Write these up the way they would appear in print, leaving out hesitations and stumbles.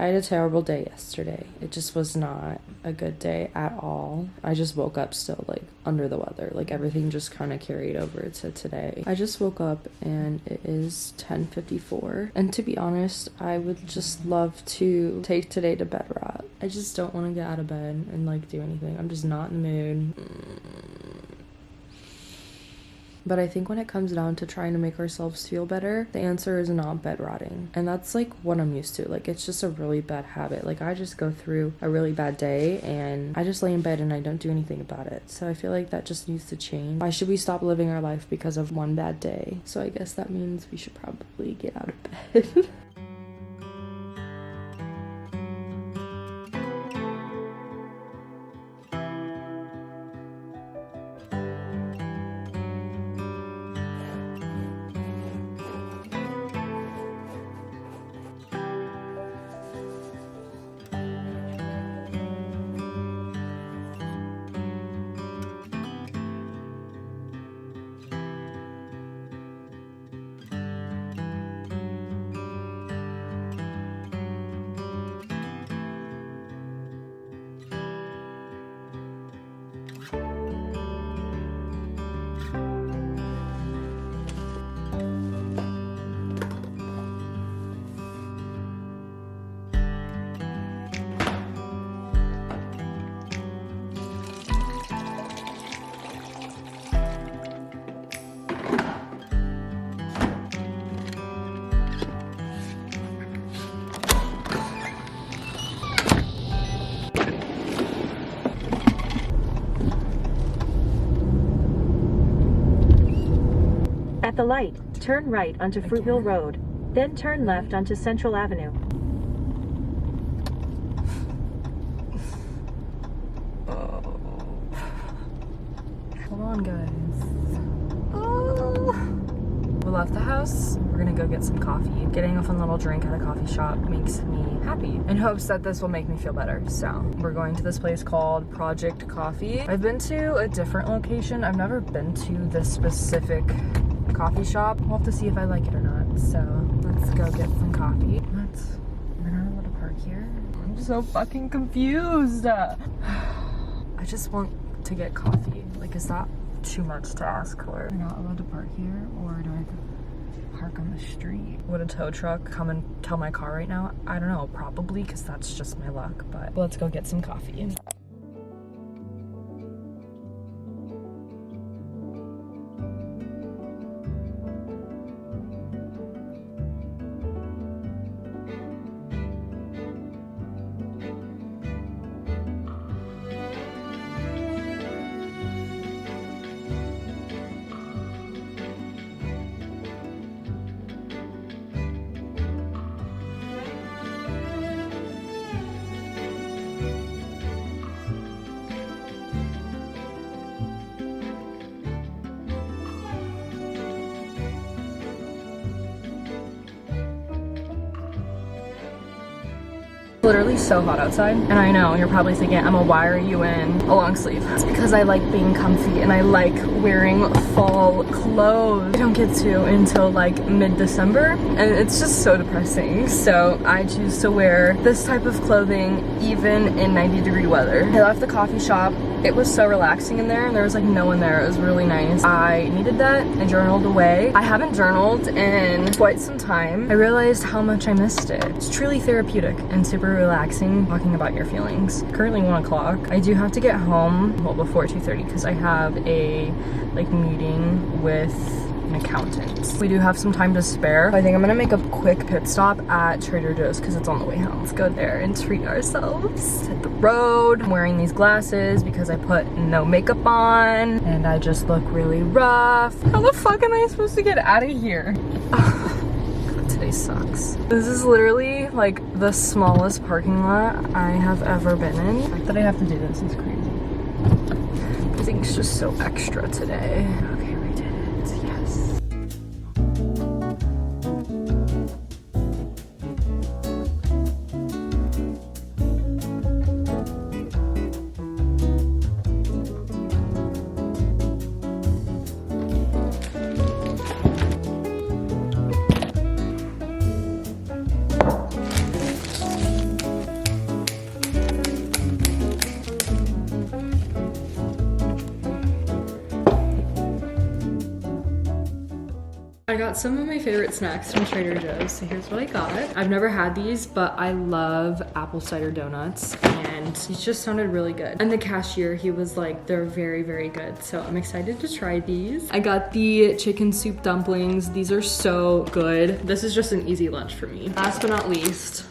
I had a terrible day yesterday. It just was not a good day at all. I just woke up still like under the weather. Like everything just kind of carried over to today. I just woke up and it is 10:54. And to be honest, I would just love to take today to bed rot. I just don't want to get out of bed and like do anything. I'm just not in the mood. But I think when it comes down to trying to make ourselves feel better, the answer is not bed rotting. And that's like what I'm used to. Like it's just a really bad habit. Like I just go through a really bad day and I just lay in bed and I don't do anything about it. So I feel like that just needs to change. Why should we stop living our life because of one bad day? So I guess that means we should probably get out of bed. At the light, turn right onto Fruitville Road, then turn left onto Central Avenue. Hold on, guys. Oh. We left the house. We're gonna go get some coffee. Getting a fun little drink at a coffee shop makes me happy in hopes that this will make me feel better. So we're going to this place called Project Coffee. I've been to a different location. I've never been to this specific coffee shop. We'll have to see if I like it or not. So let's go get some coffee. We're not allowed to park here. I'm so fucking confused. I just want to get coffee. Like, is that too much to ask for? We're not allowed to park here, or do I have to park on the street? Would a tow truck come and tow my car right now? I don't know, probably, because that's just my luck. But let's go get some coffee. Literally so hot outside, and I know you're probably thinking, Emma, why are you in a long sleeve? It's because I like being comfy and I like wearing fall clothes. I don't get to until like mid-December, and it's just so depressing. So I choose to wear this type of clothing even in 90-degree weather. I left the coffee shop. It was so relaxing in there, and there was like no one there. It was really nice. I needed that. I journaled away. I haven't journaled in quite some time. I realized how much I missed it. It's truly therapeutic and super relaxing talking about your feelings. Currently 1 o'clock. I do have to get home, well, before 2:30, because I have a like meeting with an accountant. We do have some time to spare. I think I'm gonna make a quick pit stop at Trader Joe's because it's on the way home. Let's go there and treat ourselves. Hit the road. I'm wearing these glasses because I put no makeup on and I just look really rough. How the fuck am I supposed to get out of here? Today sucks. This is literally like the smallest parking lot I have ever been in. The fact that I have to do this is crazy. Everything's just so extra today. Okay, we did it. Yes. I got some of my favorite snacks from Trader Joe's, so here's what I got. I've never had these, but I love apple cider donuts, and it just sounded really good. And the cashier, he was like, they're very, very good. So I'm excited to try these. I got the chicken soup dumplings. These are so good. This is just an easy lunch for me. Last but not least,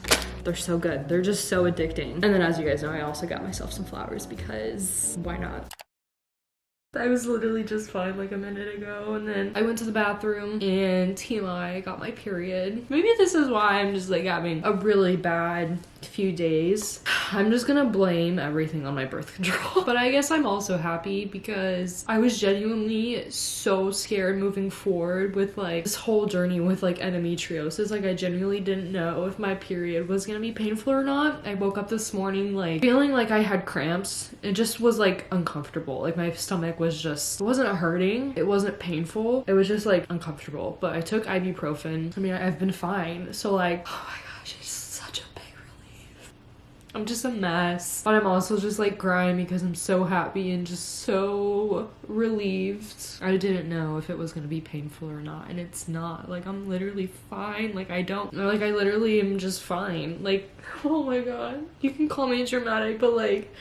they're so good. They're just so addicting. And then as you guys know, I also got myself some flowers because why not? I was literally just fine like a minute ago, and then I went to the bathroom and TMI got my period. Maybe this is why I'm just like having a really bad few days. I'm just gonna blame everything on my birth control. But I guess I'm also happy because I was genuinely so scared moving forward with like this whole journey with like endometriosis. Like I genuinely didn't know if my period was gonna be painful or not. I woke up this morning like feeling like I had cramps. It just was like uncomfortable. Like my stomach was just, it wasn't hurting, it wasn't painful, it was just like uncomfortable. But I took ibuprofen. I mean, I've been fine. So like, oh my gosh, it's such a big relief. I'm just a mess, but I'm also just like crying because I'm so happy and just so relieved. I didn't know if it was gonna be painful or not, and it's not. Like I'm literally fine. Like I literally am just fine. Like, oh my god, you can call me dramatic, but like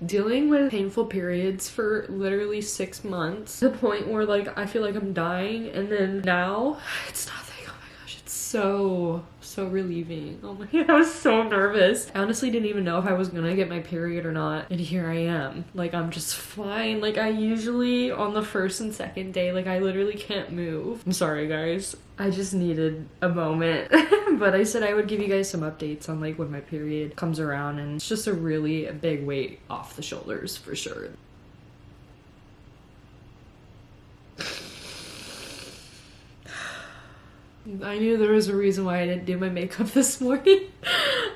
dealing with painful periods for literally 6 months to the point where like I feel like I'm dying, and then now it's nothing. Oh my gosh, it's so relieving. Oh my god, I was so nervous. I honestly didn't even know if I was gonna get my period or not, and here I am. Like I'm just fine. Like I usually on the first and second day, like I literally can't move. I'm sorry guys, I just needed a moment. But I said I would give you guys some updates on like when my period comes around, and it's just a really big weight off the shoulders for sure. I knew there was a reason why I didn't do my makeup this morning.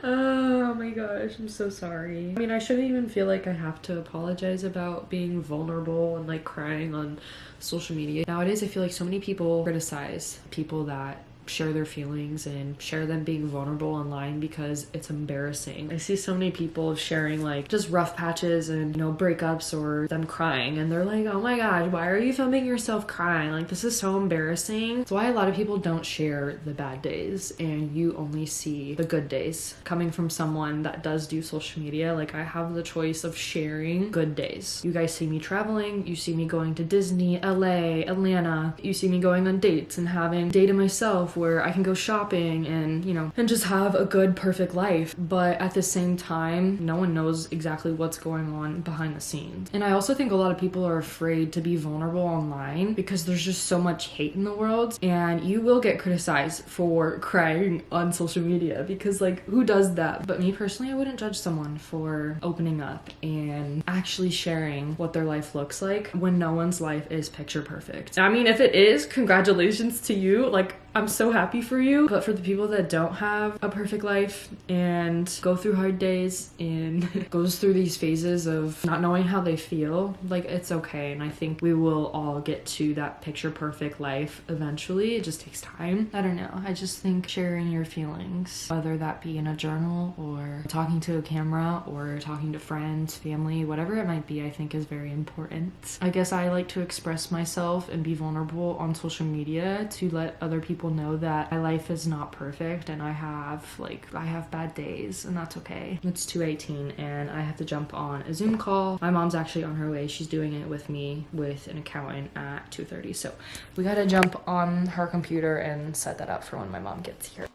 Oh my gosh, I'm so sorry. I mean, I shouldn't even feel like I have to apologize about being vulnerable and like crying on social media. Nowadays, I feel like so many people criticize people that share their feelings and share them being vulnerable online because it's embarrassing. I see so many people sharing like just rough patches and, you know, breakups or them crying, and they're like, oh my god, why are you filming yourself crying? Like this is so embarrassing. That's why a lot of people don't share the bad days and you only see the good days. Coming from someone that does do social media, like I have the choice of sharing good days. You guys see me traveling, you see me going to Disney, LA, Atlanta, you see me going on dates and having a day to myself where I can go shopping and, you know, and just have a good, perfect life. But at the same time, no one knows exactly what's going on behind the scenes. And I also think a lot of people are afraid to be vulnerable online because there's just so much hate in the world, and you will get criticized for crying on social media because like who does that? But me personally, I wouldn't judge someone for opening up and actually sharing what their life looks like when no one's life is picture perfect. I mean, if it is, congratulations to you. Like I'm so happy for you. But for the people that don't have a perfect life and go through hard days and goes through these phases of not knowing how they feel, like it's okay. And I think we will all get to that picture perfect life eventually. It just takes time. I don't know. I just think sharing your feelings, whether that be in a journal or talking to a camera or talking to friends, family, whatever it might be, I think is very important. I guess I like to express myself and be vulnerable on social media to let other people know that my life is not perfect and I have bad days, and that's okay. It's 2:18 and I have to jump on a Zoom call. My mom's actually on her way. She's doing it with me with an accountant at 2:30. So we gotta jump on her computer and set that up for when my mom gets here.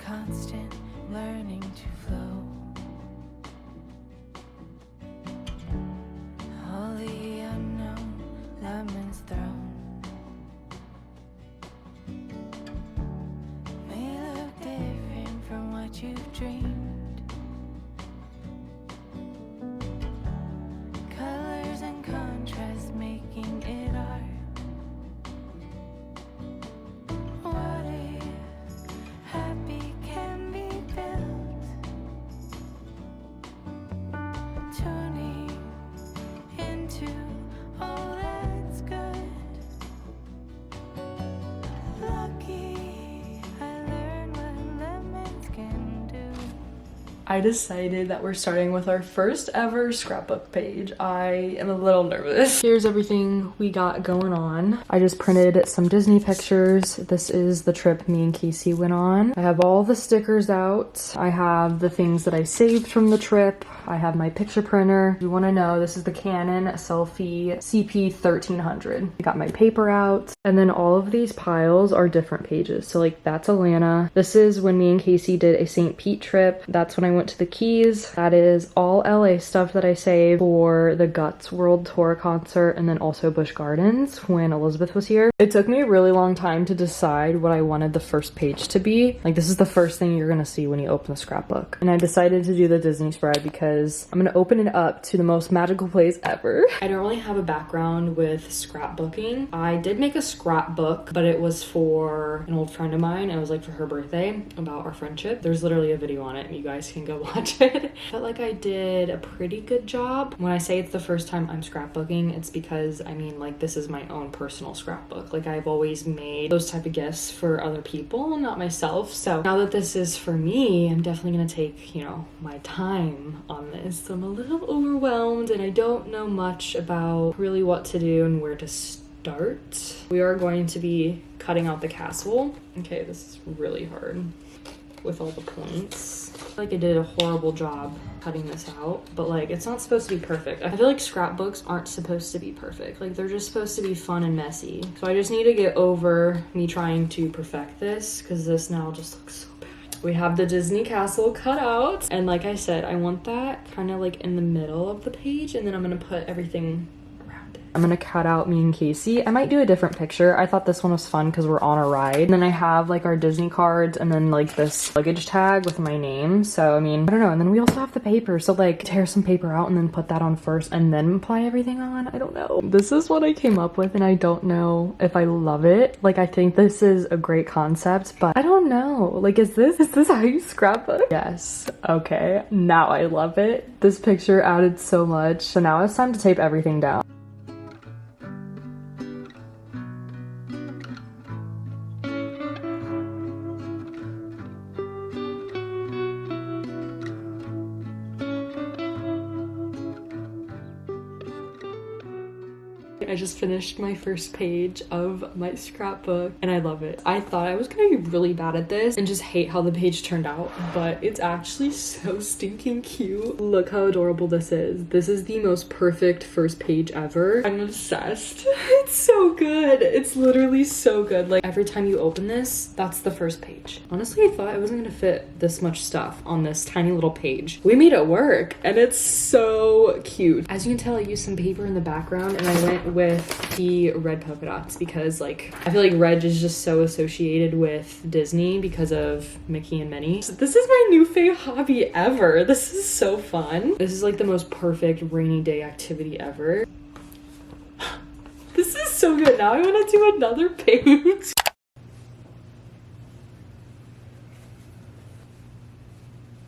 Constant learning to flow. All the unknown lemons thrown may look different from what you've dreamed. Colors and contrasts making it art. What if happy can be built? Tuning into all that's good. I decided that we're starting with our first ever scrapbook page. I am a little nervous. Here's everything we got going on. I just printed some Disney pictures. This is the trip me and Casey went on. I have all the stickers out. I have the things that I saved from the trip. I have my picture printer. If you want to know, this is the Canon Selfie CP1300. I got my paper out, and then all of these piles are different pages. So like that's Atlanta. This is when me and Casey did a St. Pete trip. That's when I went to the Keys. That is all LA stuff that I saved for the Guts World Tour concert, and then also Busch Gardens when Elizabeth was here. It took me a really long time to decide what I wanted the first page to be. Like this is the first thing you're gonna see when you open the scrapbook. And I decided to do the Disney spread because I'm gonna open it up to the most magical place ever. I don't really have a background with scrapbooking. I did make a scrapbook, but it was for an old friend of mine. It was like for her birthday, about our friendship. There's literally a video on it. You guys can go watch it. I felt like I did a pretty good job. When I say it's the first time I'm scrapbooking, it's because I mean like this is my own personal scrapbook. Like I've always made those type of gifts for other people, not myself. So now that this is for me, I'm definitely gonna take, you know, my time on this. So I'm a little overwhelmed and I don't know much about really what to do and where to start. We are going to be cutting out the castle. Okay, this is really hard with all the points. I feel like I did a horrible job cutting this out, but like it's not supposed to be perfect. I feel like scrapbooks aren't supposed to be perfect. Like they're just supposed to be fun and messy. So I just need to get over me trying to perfect this because this now just looks so bad. We have the Disney castle cut out, and like I said, I want that kind of like in the middle of the page, and then I'm gonna put everything around it. I'm gonna cut out me and Casey. I might do a different picture. I thought this one was fun because we're on a ride. And then I have like our Disney cards and then like this luggage tag with my name. So I mean, I don't know. And then we also have the paper. So like tear some paper out and then put that on first and then apply everything on. I don't know. This is what I came up with and I don't know if I love it. Like I think this is a great concept, but I don't know. Like is this how you scrapbook? Yes. Okay. Now I love it. This picture added so much. So now it's time to tape everything down. I just finished my first page of my scrapbook and I love it. I thought I was gonna be really bad at this and just hate how the page turned out, but it's actually so stinking cute. Look how adorable this is. This is the most perfect first page ever. I'm obsessed. It's so good. It's literally so good. Like every time you open this, that's the first page. Honestly, I thought I wasn't gonna fit this much stuff on this tiny little page. We made it work and it's so cute. As you can tell, I used some paper in the background and I went with the red polka dots because like I feel like red is just so associated with Disney because of Mickey and Minnie. So this is my new favorite hobby ever. This is so fun. This is like the most perfect rainy day activity ever. This is so good. Now I want to do another page.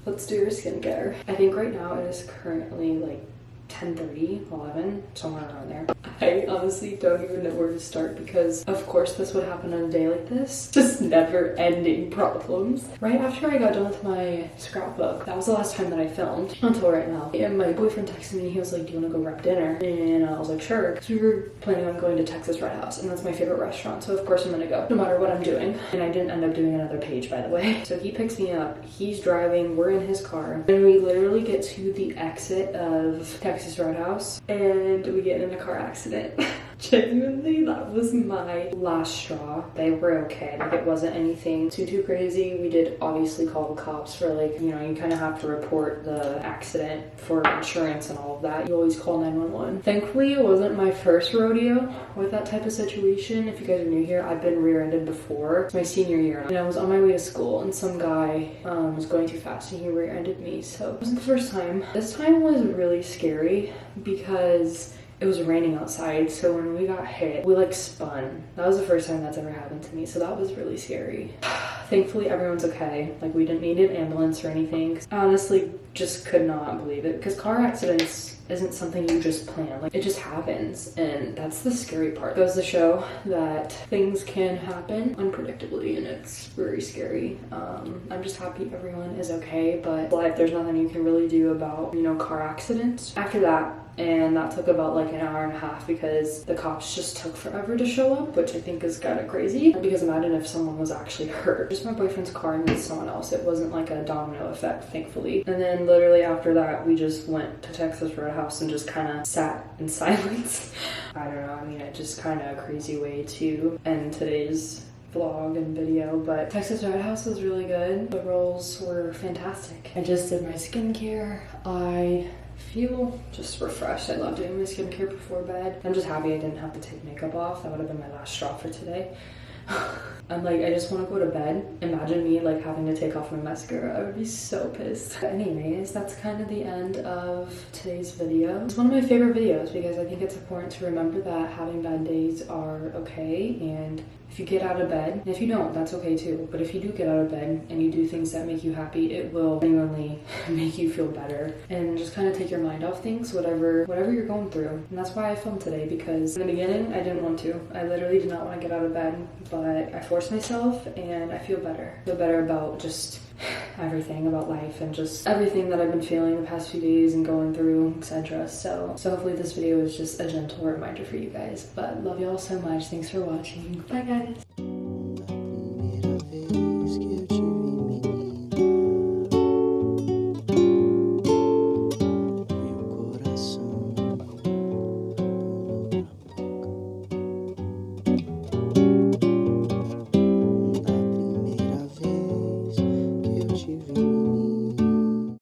Let's do your skincare. I think right now it is currently like 10:30, 11, somewhere around there. I honestly don't even know where to start because of course this would happen on a day like this. Just never ending problems. Right after I got done with my scrapbook, that was the last time that I filmed until right now. And my boyfriend texted me, he was like, do you want to go grab dinner? And I was like, sure, because we were planning on going to Texas Red House and that's my favorite restaurant, so of course I'm gonna go no matter what I'm doing. And I didn't end up doing another page, by the way. So he picks me up, he's driving, we're in his car, and we literally get to the exit of Texas Red House and we get in a car accident. Genuinely, that was my last straw. They were okay. Like it wasn't anything too crazy. We did obviously call the cops for like, you know, you kind of have to report the accident for insurance and all of that. You always call 911. Thankfully, it wasn't my first rodeo with that type of situation. If you guys are new here, I've been rear-ended before. It's my senior year and I was on my way to school and some guy was going too fast and he rear-ended me. So it wasn't the first time. This time was really scary because it was raining outside, so when we got hit, we like spun. That was the first time that's ever happened to me, so that was really scary. Thankfully everyone's okay. Like we didn't need an ambulance or anything. I honestly just could not believe it because car accidents isn't something you just plan. Like it just happens, and that's the scary part. It goes to show that things can happen unpredictably, and it's very scary. I'm just happy everyone is okay, but life, there's nothing you can really do about, you know, car accidents. After that, and that took about like an hour and a half because the cops just took forever to show up, which I think is kind of crazy. Because imagine if someone was actually hurt. Just my boyfriend's car and someone else. It wasn't like a domino effect, thankfully. And then literally after that, we just went to Texas Roadhouse and just kind of sat in silence. I don't know, I mean, it's just kind of a crazy way to end today's vlog and video, but Texas Roadhouse was really good. The rolls were fantastic. I just did my skincare. I feel just refreshed. I love doing my skincare before bed. I'm just happy I didn't have to take makeup off. That would have been my last straw for today. I'm like, I just want to go to bed. Imagine me like having to take off my mascara. I would be so pissed. But anyways, that's kind of the end of today's video. It's one of my favorite videos because I think it's important to remember that having bad days are okay, and if you get out of bed, and if you don't, that's okay too, but if you do get out of bed and you do things that make you happy, it will genuinely make you feel better and just kind of take your mind off things, whatever you're going through. And that's why I filmed today, because in the beginning I didn't want to. I literally did not want to get out of bed, but I forced myself and I feel better. I feel better about just everything about life and just everything that I've been feeling the past few days and going through, etc. So hopefully this video is just a gentle reminder for you guys. But love y'all so much. Thanks for watching. Bye guys.